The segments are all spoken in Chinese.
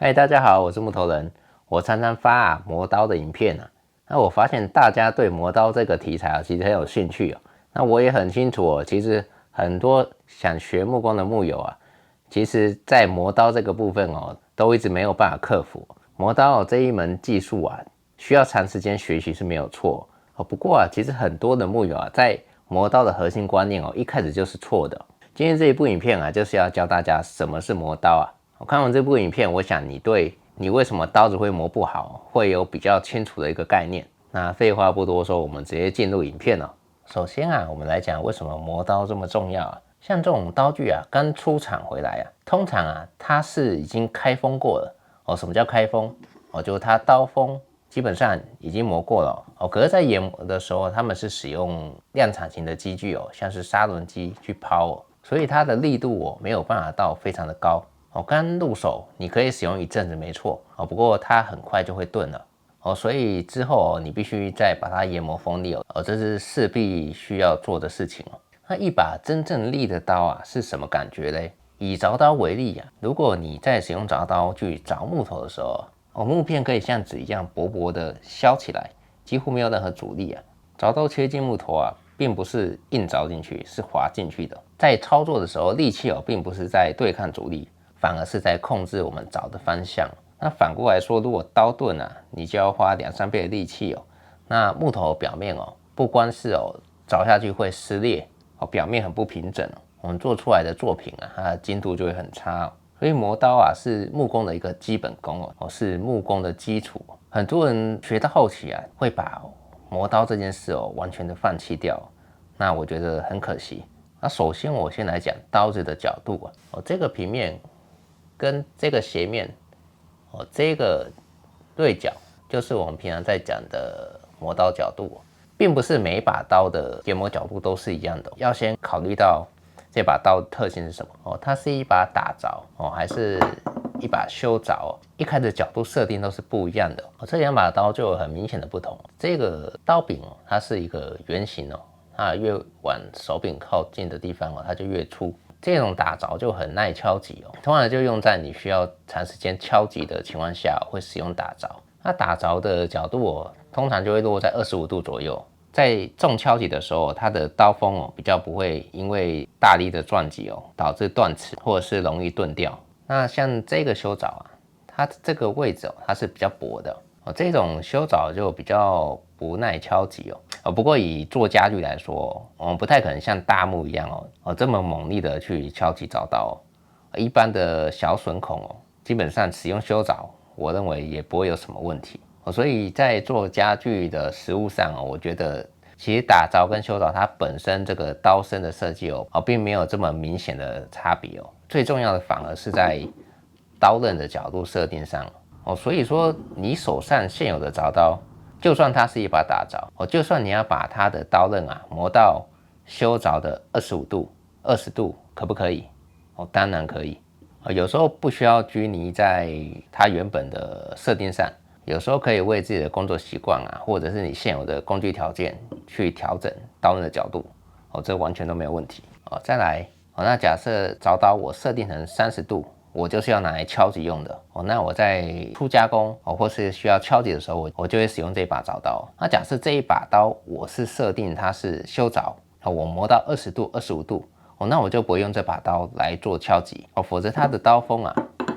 嗨，大家好，我是木頭人。我常常發磨刀的影片啊，那我發現大家對磨刀這個題材啊，其實很有興趣哦。那我也很清楚哦，其實很多想學木工的木友啊，其實在磨刀這個部分哦，都一直沒有辦法克服。磨刀這一門技術啊，需要長時間學習是沒有錯哦。不過啊，其實很多的木友啊，在磨刀的核心觀念哦，一開始就是錯的。今天這一部影片啊，就是要教大家什麼是磨刀啊。我看完這部影片，我想你對你為什麼刀子會磨不好，會有比較清楚的一個概念。那廢話不多說，我們直接進入影片了。首先啊，我們來講為什麼磨刀這麼重要啊。像這種刀具啊，剛出廠回來啊，通常啊，它是已經開封過了哦。什麼叫開封？哦，就是它刀鋒基本上已經磨過了哦。可是，在研磨的時候，他們是使用量產型的機具哦，像是砂輪機去拋哦，所以它的力度哦没有辦法到非常的高。哦，剛入手你可以使用一陣子沒錯哦，不過它很快就會鈍了哦，所以之後哦你必須再把它研磨鋒利哦，這是勢必需要做的事情哦。那一把真正利的刀啊是什麼感覺嘞？以鑿刀為例啊，如果你在使用鑿刀去鑿木頭的時候哦，木片可以像紙一樣薄薄的削起來，幾乎沒有任何阻力啊。鑿刀切進木頭啊，並不是硬鑿進去，是滑進去的。在操作的時候，力氣哦並不是在對抗阻力，反而是在控制我们鑿的方向。那反過來說，如果刀鈍啊，你就要花2-3倍的力氣哦。那木頭表面哦，不光是哦鑿下去會撕裂哦，表面很不平整哦，我們做出來的作品啊，它的精度就會很差哦。所以磨刀啊是木工的一個基本功哦，是木工的基礎。很多人學到後期啊，會把磨刀這件事哦完全的放棄掉，那我覺得很可惜。那首先我先來講刀子的角度啊，哦這個平面跟這個斜面，哦，這個對角就是我們平常在講的磨刀角度，並不是每一把刀的研磨角度都是一樣的。要先考慮到這把刀的特性是什麼哦，它是一把打鑿哦，還是一把修鑿哦？一開始角度設定都是不一樣的哦，這兩把刀就有很明顯的不同。這個刀柄哦，它是一個圓形哦，它越往手柄靠近的地方哦，它就越粗。這種打鑿就很耐敲擊哦，通常就用在你需要長時間敲擊的情況下，會使用打鑿。那打鑿的角度哦，通常就會落在25度左右。在重敲擊的時候，它的刀鋒哦比較不會因為大力的撞擊哦導致斷齒或者是容易鈍掉。那像這個修鑿啊，它這個位置哦它是比較薄的哦，這種修鑿就比較不耐敲擊哦。不過以做家具來說，我們不太可能像大木一樣哦這麼猛力的去敲擊鑿刀哦。一般的小榫孔哦，基本上使用修鑿，我認為也不會有什麼問題哦。所以在做家具的實務上哦，我覺得其實打鑿跟修鑿它本身這個刀身的設計哦，並沒有這麼明顯的差別哦。最重要的反而是在刀刃的角度設定上哦。所以說你手上現有的鑿刀，就算它是一把打鑿哦，就算你要把它的刀刃啊磨到修鑿的25度、20度，可不可以？哦，當然可以。有時候不需要拘泥在它原本的設定上，有時候可以為自己的工作習慣啊，或者是你現有的工具條件去調整刀刃的角度哦，這完全都沒有問題哦。再來哦，那假設鑿刀我設定成30度。我就是要拿來敲擊用的哦，那我在初加工哦，或是需要敲擊的時候，我就會使用這把鑿刀。那假設這一把刀我是設定它是修鑿哦，我磨到20度、25度哦，那我就不會用這把刀來做敲擊哦，否則它的刀鋒啊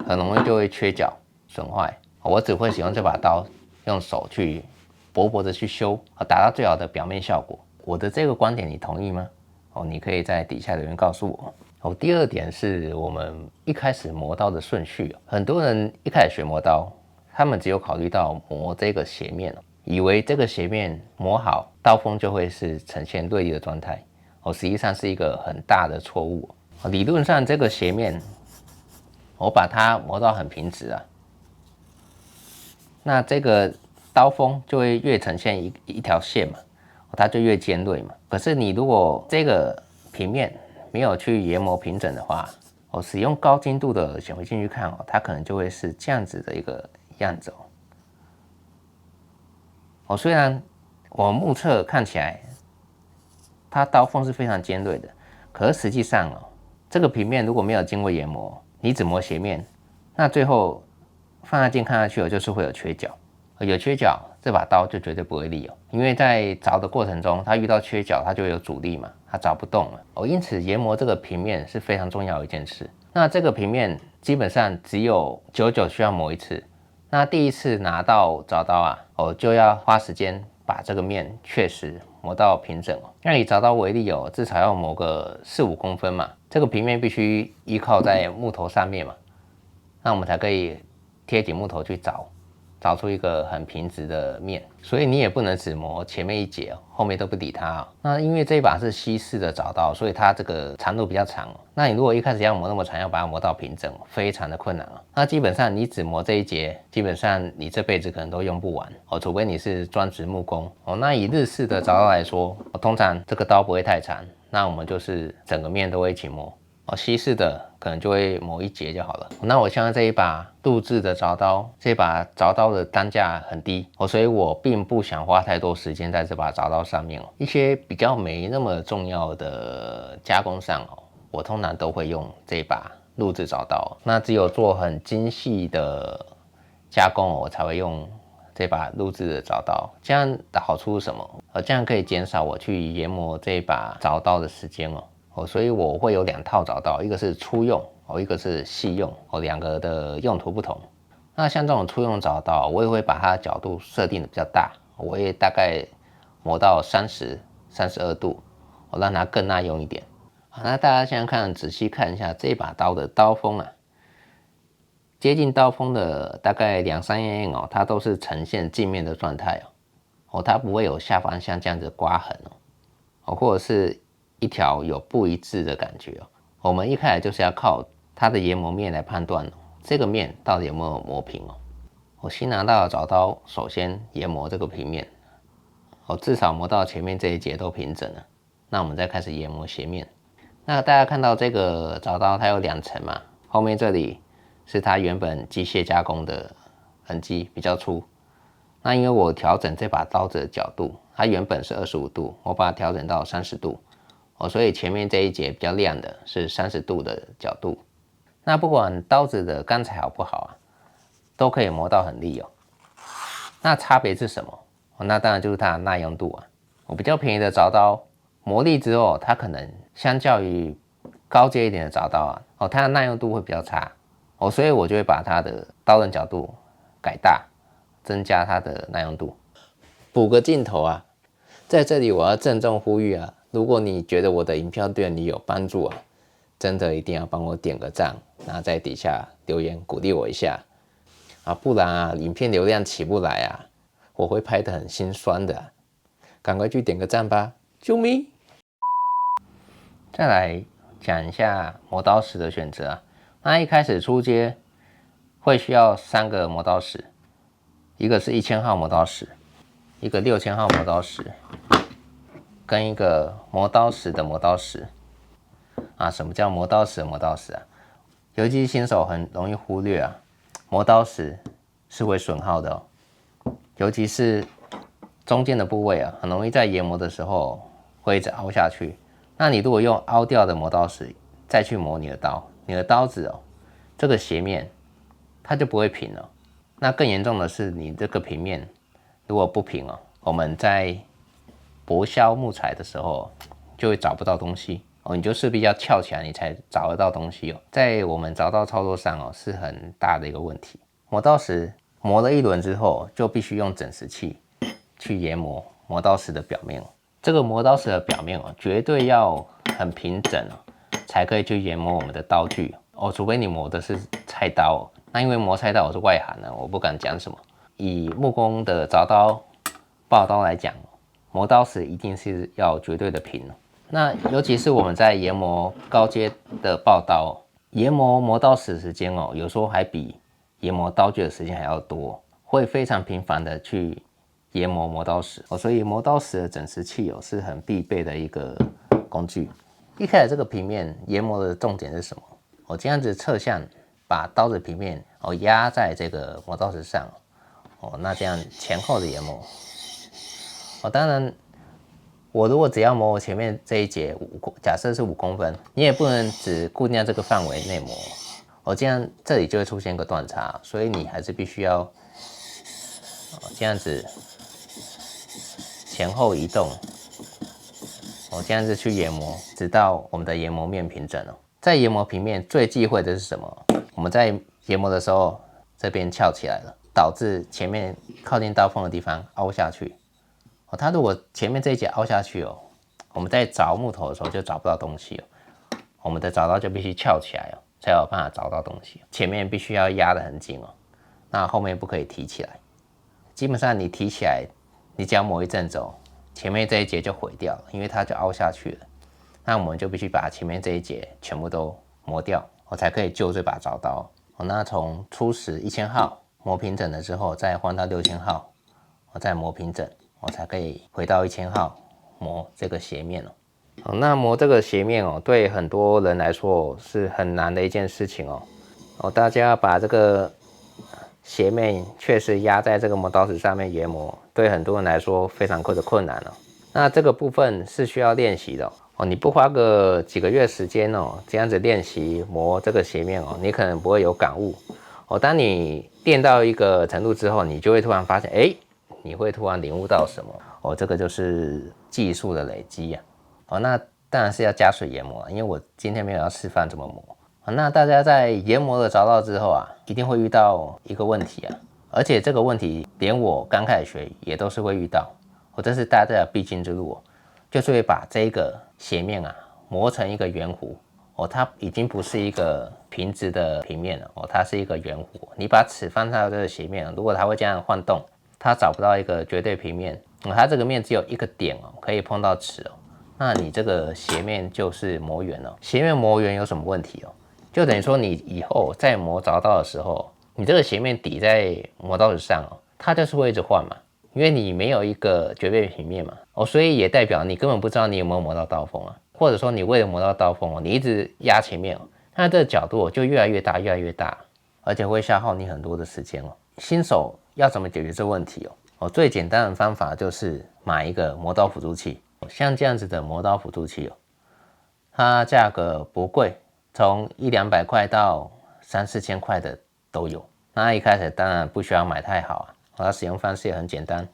很容易就會缺角損壞哦。我只會使用這把刀，用手去薄薄的去修，達到最好的表面效果。我的這個觀點你同意嗎？哦，你可以在底下留言告訴我。哦，第二點是我們一開始磨刀的順序。很多人一開始學磨刀，他們只有考慮到磨這個斜面，以為這個斜面磨好，刀鋒就會是呈現銳利的狀態。哦，實際上是一個很大的錯誤。理論上這個斜面，我把它磨到很平直啊，那這個刀鋒就會越呈現一條線嘛，它就越尖銳嘛。可是你如果這個平面沒有去研磨平整的話，使用高精度的顯微鏡去看它可能就會是這樣子的一個樣子哦。雖然我目測看起來它刀鋒是非常尖銳的，可是實際上這個平面如果沒有經過研磨，你只磨斜面，那最後放大鏡看下去就是會有缺角，有缺角這把刀就絕對不會利哦，因為在鑿的過程中，它遇到缺角，它就會有阻力嘛，它鑿不動了哦。因此研磨這個平面是非常重要的一件事。那這個平面基本上只有久久需要磨一次。那第一次拿到鑿刀啊，就要花時間把這個面確實磨到平整哦。那以鑿刀為例哦，至少要磨個4-5公分嘛。這個平面必須依靠在木頭上面嘛，那我們才可以貼緊木頭去鑿出一個很平直的面。所以你也不能只磨前面一節哦，後面都不理它哦。那因為這一把是西式的鑿刀，所以它這個長度比較長哦。那你如果一開始要磨那麼長，要把它磨到平整，非常的困難哦。那基本上你只磨這一節，基本上你這輩子可能都用不完哦，除非你是專職木工哦。那以日式的鑿刀來說，通常這個刀不會太長，那我們就是整個面都會一起磨哦。西式的可能就會磨一節就好了。那我现在這一把鍍制的鑿刀，這把鑿刀的單價很低哦，所以我並不想花太多時間在這把鑿刀上面哦。一些比較沒那麼重要的加工上哦，我通常都會用這把鍍制鑿刀。那只有做很精細的加工哦，我才會用這把鍍制的鑿刀。這樣的好處是什麼？這樣可以減少我去研磨這把鑿刀的時間哦。所以我會有2套鑿刀，一個是粗用哦，一個是細用哦，兩個的用途不同。那像這種粗用鑿刀，我也會把它的角度設定的比較大，我也大概磨到30、32度，我讓它更耐用一點。好，那大家現在仔細看一下這把刀的刀鋒啊，接近刀鋒的大概2-3 mm 哦，它都是呈現鏡面的狀態哦，它不會有下方像這樣子的刮痕哦，或者是一條有不一致的感覺哦。我們一開始就是要靠它的研磨面來判斷這個面到底有沒有磨平哦。我新拿到的鑿刀，首先研磨這個平面，至少磨到前面這一節都平整了。那我們再開始研磨斜面。那大家看到這個鑿刀它有2層嘛，後面這裡是它原本機械加工的痕跡，比較粗。那因為我調整這把刀子的角度，它原本是25度，我把它調整到30度。所以前面這一節比較亮的是30度的角度。那不管刀子的鋼材好不好啊，都可以磨到很利哦。那差別是什麼？那當然就是它的耐用度啊。比較便宜的鑿刀磨礪之後，它可能相較於高階一點的鑿刀啊，它的耐用度會比較差哦。所以我就會把它的刀刃角度改大，增加它的耐用度。補個鏡頭啊，在這裡我要鄭重呼籲啊，如果你覺得我的影片對你有幫助啊，真的一定要幫我點個讚，然後在底下留言鼓勵我一下啊，不然啊，影片流量起不來啊，我會拍得很心酸的。趕快去點個讚吧，救命！再來講一下磨刀石的選擇啊，那一開始初階會需要3個磨刀石，一個是1000號磨刀石，一個6000號磨刀石，跟一個磨刀石的磨刀石啊。什麼叫磨刀石的磨刀石啊？尤其新手很容易忽略啊，磨刀石是會損耗的哦，尤其是中間的部位啊，很容易在研磨的時候會一直凹下去。那你如果用凹掉的磨刀石再去磨你的刀，你的刀子哦，這個斜面它就不會平了。那更嚴重的是，你這個平面如果不平哦，我們在磨削木材的時候就會找不到東西哦，你就勢必要翹起來，你才找得到東西哦。在我們鑿刀操作上哦，是很大的一個問題。磨刀石磨了一輪之後，就必須用整石器去研磨磨刀石的表面。這個磨刀石的表面哦，絕對要很平整哦，才可以去研磨我們的刀具哦。除非你磨的是菜刀哦，那因為磨菜刀我是外行呢，我不敢講什麼。以木工的鑿刀、刨刀來講，磨刀石一定是要絕對的平。那尤其是我們在研磨高階的刨刀，研磨磨刀石的時間哦，有時候還比研磨刀具的時間還要多，會非常頻繁的去研磨磨刀石哦。所以磨刀石的整石器哦，是很必備的一個工具。一開始這個平面研磨的重點是什麼？我這樣子側向把刀子平面哦壓在這個磨刀石上哦，那這樣前後的研磨哦，當然我如果只要磨我前面這一節假設是5公分，你也不能只固定在這個範圍內磨，這樣這裡就會出現一個斷差，所以你還是必須要這樣子前後移動，這樣子去研磨，直到我們的研磨面平整哦。在研磨平面最忌諱的是什麼？我們在研磨的時候，這邊翹起来了，導致前面靠近刀鋒的地方凹下去。它如果前面這一節凹下去哦，我們在鑿木頭的時候就找不到東西哦。我們的鑿刀就必須翹起來哦，才有辦法找到東西。前面必須要壓得很緊哦，那後面不可以提起來。基本上你提起來，你只要磨一陣子哦，前面這一節就毀掉了，因為它就凹下去了。那我們就必須把前面這一節全部都磨掉，我才可以救這把鑿刀。那從初始1000號磨平整了之後，再換到6000號，我再磨平整，我才可以回到1000號磨這個斜面哦。那磨這個斜面哦，對很多人來說是很難的一件事情哦。大家要把這個斜面確實壓在這個磨刀石上面研磨，對很多人來說非常困難哦。那這個部分是需要練習的哦。你不花個幾個月時間哦，這樣子練習磨這個斜面哦，你可能不會有感悟哦。當你練到一個程度之後，你就會突然發現，你會突然領悟到什麼哦。這個就是技術的累積啊。那當然是要加水研磨，因為我今天沒有要示範怎麼磨。那大家在研磨的鑿刀之後啊，一定會遇到一個問題啊，而且這個問題連我剛開始學也都是會遇到。這是大家的必經之路哦，就是會把這個斜面啊磨成一個圓弧哦，它已經不是一個平直的平面了哦，它是一個圓弧。你把尺放到這個斜面，如果它會這樣晃動，它找不到一個絕對平面，它這個面只有一個點哦，可以碰到尺哦，那你這個斜面就是磨圓了。斜面磨圓有什麼問題哦？就等於說你以後在磨鑿刀的時候，你這個斜面抵在磨刀石上哦，它就是會一直晃嘛。因為你沒有一個絕对平面嘛，所以也代表你根本不知道你有沒有磨到刀鋒啊，或者說你為了磨到刀鋒你一直壓前面那這個角度就越來越大，越來越大，而且會消耗你很多的時間新手要怎麼解決這個問題最簡單的方法就是買一個磨刀輔助器，像這樣子的磨刀輔助器它價格不貴，從100-200塊到3-4千塊的都有。那一開始當然不需要買太好它使用方式也很簡單，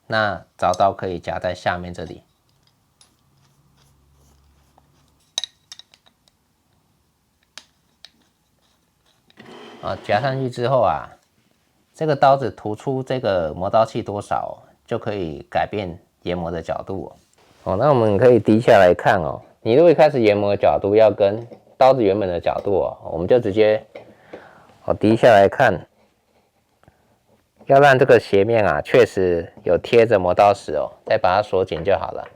那鑿刀可以夾在下面這裡，夾上去之後這個刀子突出這個磨刀器多少就可以改變研磨的角度那我們可以低下來看你如果一開始研磨的角度要跟刀子原本的角度我們就直接低下來看。要讓這個斜面確實有貼着磨刀石再把它鎖緊就好了。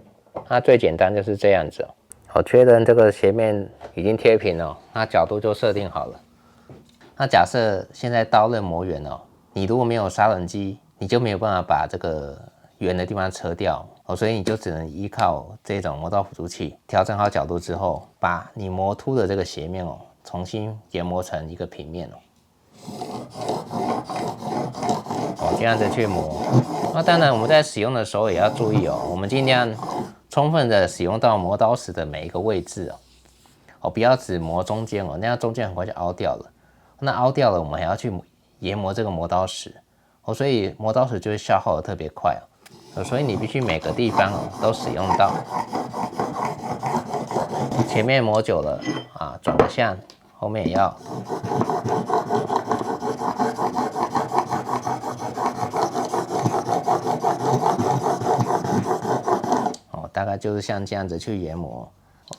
那最簡單就是這樣子確認這個斜面已經貼平了，那角度就設定好了。那假設現在刀刃磨圓了，你如果沒有砂輪機，你就沒有辦法把這個圓的地方車掉所以你就只能依靠這種磨刀輔助器，調整好角度之後，把你磨凸的這個斜面重新研磨成一個平面這樣子去磨。那當然我們在使用的時候也要注意我們盡量充分的使用到磨刀石的每一個位置不要只磨中間那樣中間很快就凹掉了。那凹掉了，我們還要去研磨這個磨刀石所以磨刀石就會消耗的特別快所以你必須每個地方都使用到。前面磨久了轉個向，後面也要。大概就是像這樣子去研磨，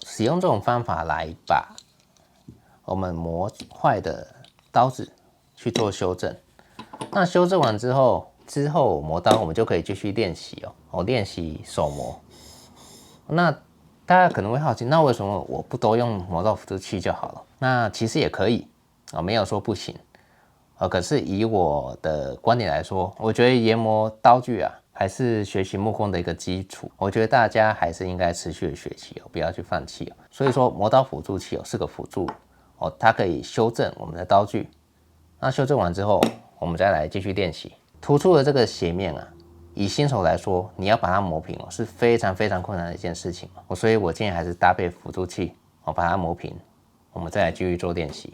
使用這種方法來把我們磨壞的刀子去做修正。那修正完之後磨刀我們就可以繼續練習練習手磨。那大家可能會好奇，那為什麼我不都用磨刀輔助器就好了？那其實也可以沒有說不行可是以我的觀點來說，我覺得研磨刀具還是學習木工的一個基礎，我覺得大家還是應該持續的學習不要去放棄所以說磨刀輔助器是個輔助它可以修正我們的刀具。那修正完之後，我們再來繼續練習。突出的這個斜面以新手來說，你要把它磨平是非常非常困難的一件事情所以我建議還是搭配輔助器把它磨平，我們再來繼續做練習。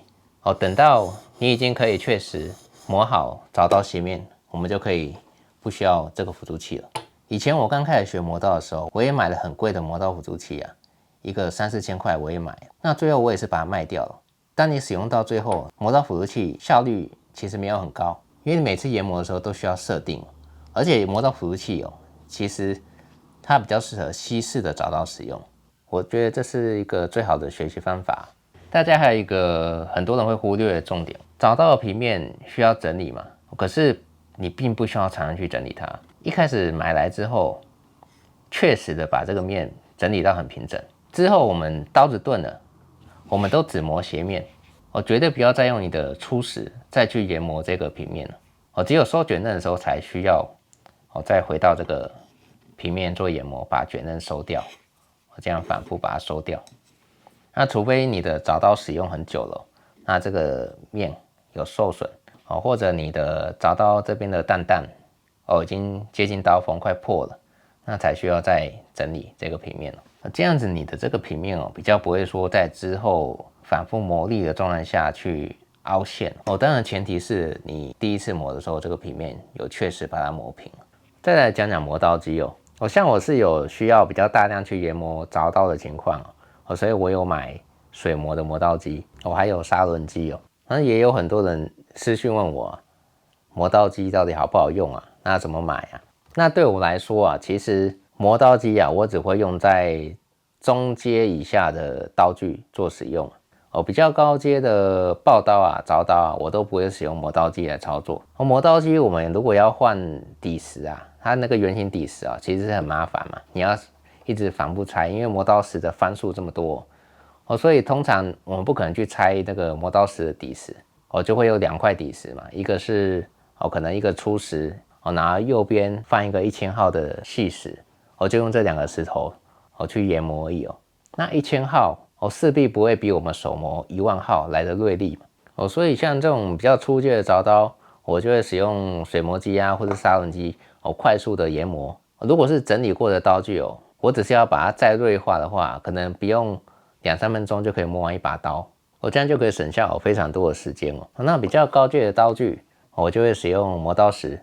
哦，等到你已經可以確實磨好鑿刀斜面，我們就可以不需要這個輔助器了。以前我剛開始學磨刀的時候，我也買了很貴的磨刀輔助器啊，一個3、4千塊我也買，那最後我也是把它賣掉了。當你使用到最後，磨刀輔助器效率其實沒有很高，因為你每次研磨的時候都需要設定，而且磨刀輔助器其實它比較適合西式的鑿刀使用，我覺得這是一個最好的學習方法。大家還有一個很多人會忽略的重點，鑿刀的平面需要整理嘛，可是你並不需要常常去整理它。一開始買來之後，確實的把這個面整理到很平整，之後我們刀子鈍了，我們都只磨斜面，絕對不要再用你的初始再去研磨這個平面了。只有收卷刃的時候才需要再回到這個平面做研磨，把卷刃收掉，這樣反覆把它收掉。那除非你的鑿刀使用很久了，那這個面有受損，或者你的鑿刀這邊的蛋已經接近刀鋒快破了，那才需要再整理這個平面了。這樣子你的這個平面比較不會說在之後反覆磨礪的狀態下去凹陷。當然前提是你第一次磨的時候這個平面有確實把它磨平。再來講講磨刀機像我是有需要比較大量去研磨鑿刀的情況所以我有買水磨的磨刀機，還有砂輪機那也有很多人私訊問我，磨刀機到底好不好用啊？那怎麼買啊？那對我來說其實磨刀機我只會用在中階以下的刀具做使用比較高階的刨刀鑿刀我都不會使用磨刀機來操作。磨刀機我們如果要換底石它那個圓形底石其實是很麻煩嘛，你要一直反复拆，因為磨刀石的番數这麼多所以通常我們不可能去拆那個磨刀石的底石就會有2塊底石嘛，一個是可能一個粗石拿右邊放一個1000號的細石就用這2個石頭去研磨而已那1000號勢必不會比我們手磨10000號來的銳利嘛所以像這種比較初階的鑿刀，我就會使用水磨機或者砂輪機快速的研磨。如果是整理過的刀具我只是要把它再銳化的話，可能不用2、3分鐘就可以磨完一把刀，這樣就可以省下非常多的時間那比較高階的刀具，我就會使用磨刀石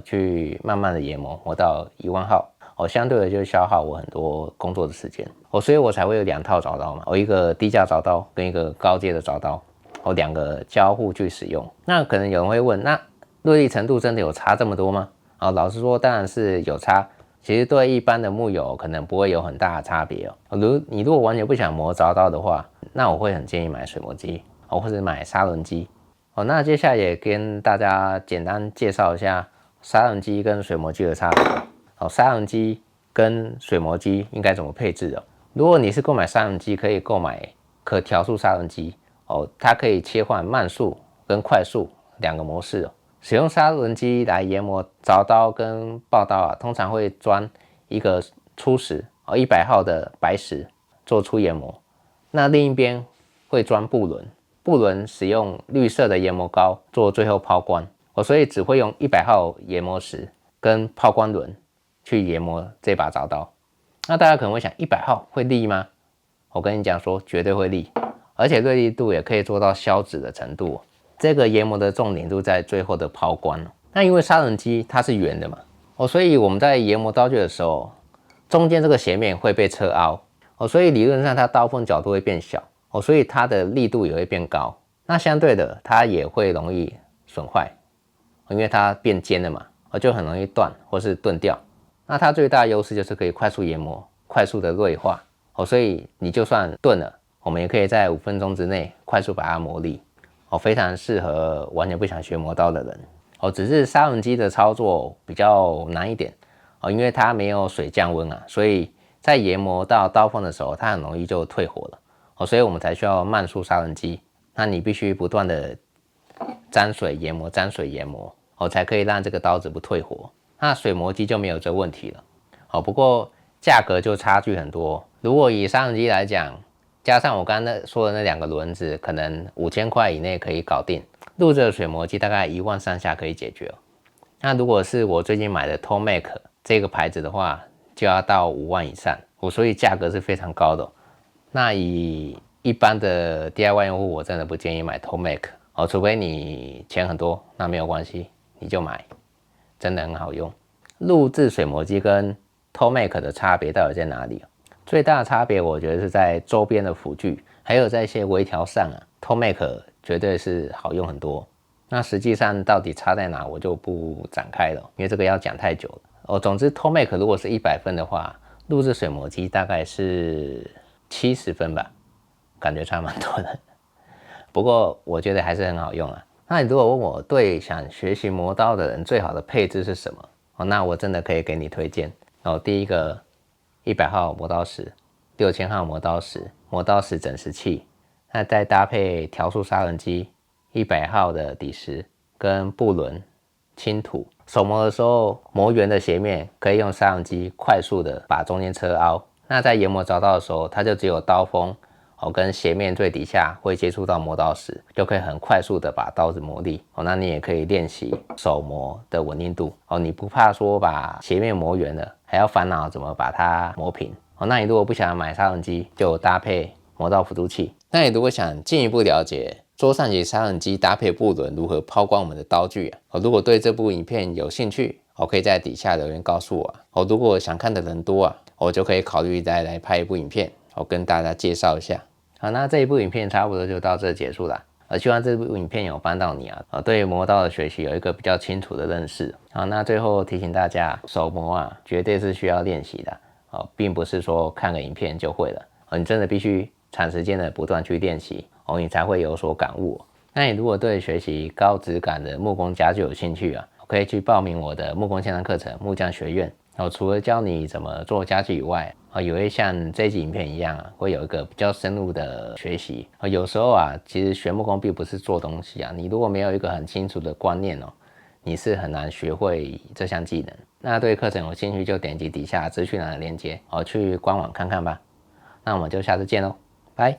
去慢慢的研磨，磨到10000號相对的就消耗我很多工作的時間所以我才會有2套鑿刀嘛，一個低價鑿刀跟一個高階的鑿刀2個交互去使用。那可能有人會問，那銳利程度真的有差這麼多嗎？老實說當然是有差，其實對一般的木友可能不會有很大的差別你如果完全不想磨鑿刀的話，那我會很建議買水磨機或者買砂輪機那接下來也跟大家簡單介紹一下砂輪機跟水磨機的差別砂輪機跟水磨機應該怎麼配置如果你是購買砂輪機，可以購買可調速砂輪機它可以切換慢速跟快速2個模式使用砂輪機來研磨鑿刀跟刨刀通常會鑽一個粗石100號的白石做出研磨，那另一邊會鑽布輪，布輪使用綠色的研磨膏做最後拋光所以只會用100號研磨石跟拋光輪去研磨這把鑿刀。那大家可能會想，100號會利嗎？我跟你講說，絕對會利，而且銳利度也可以做到消脂的程度這個研磨的重點都在最後的拋光那因為砂輪機它是圓的嘛所以我們在研磨刀具的時候，中間這個斜面會被車凹所以理論上它刀鋒角度會變小所以它的力度也會變高。那相對的，它也會容易損壞，因為它變尖了嘛就很容易斷或是鈍掉。那它最大的優勢就是可以快速研磨，快速的銳化所以你就算鈍了，我們也可以在5分鐘之內快速把它磨礪非常適合完全不想學磨刀的人只是砂輪機的操作比較難一點因為它沒有水降溫所以在研磨到刀鋒的時候，它很容易就退火了所以我們才需要慢速砂輪機。那你必須不斷的沾水研磨，沾水研磨才可以讓這個刀子不退火。那水磨機就沒有這問題了不過價格就差距很多。如果以砂輪機來講，加上我剛剛說的那2個輪子，可能5000塊以內可以搞定。錄製的水磨機大概10000上下可以解決那如果是我最近買的 Tomac 這個牌子的話，就要到5萬以上所以價格是非常高的那以一般的 DIY 用戶，我真的不建議買 Tomac 哦，除非你錢很多，那沒有關係，你就買，真的很好用。錄製水磨機跟 Tomac 的差別到底在哪裡？最大的差別，我覺得是在周邊的輔具，還有在一些微調上啊 ，Tomac 絕對是好用很多。那實際上到底差在哪，我就不展開了，因為這個要講太久了。哦，總之 Tomac 如果是100分的話，錄製水磨機大概是70分吧，感覺差蠻多的。不過我覺得還是很好用啊。那你如果問我對想學習磨刀的人最好的配置是什麼？哦，那我真的可以給你推薦。哦，第一個100號磨刀石、6000號磨刀石、磨刀石整石器，那再搭配調速砂輪機、100號的底石跟布輪、輕土。手磨的時候，磨圓的斜面可以用砂輪機快速的把中間車凹。那在研磨鑿刀的時候，它就只有刀鋒跟斜面最底下會接觸到磨刀石，就可以很快速的把刀子磨利。那你也可以練習手磨的穩定度。你不怕說把斜面磨圓了，還要煩惱怎麼把它磨平。那你如果不想買砂輪機，就搭配磨刀輔助器。那你如果想進一步了解桌上級砂輪機搭配布輪如何拋光我們的刀具啊，如果對這部影片有興趣，可以在底下留言告訴我。如果想看的人多啊，我就可以考慮再來拍一部影片，跟大家介紹一下。好，那這一部影片差不多就到這結束了。希望這部影片有幫到你啊，對磨刀的學習有一個比較清楚的認識。好，那最後提醒大家，手磨啊，絕對是需要練習的，並不是說看個影片就會了。你真的必須長時間的不斷去練習，你才會有所感悟。那你如果對學習高質感的木工家具有興趣啊，可以去報名我的木工線上課程木匠學院。除了教你怎麼做家具以外，也會像這集影片一樣啊，會有一個比較深入的學習。有時候啊，其實學木工並不是做東西啊，你如果沒有一個很清楚的觀念你是很難學會這項技能。那對課程有興趣就點擊底下資訊欄的鏈接，去官網看看吧。那我們就下次見嘍，拜。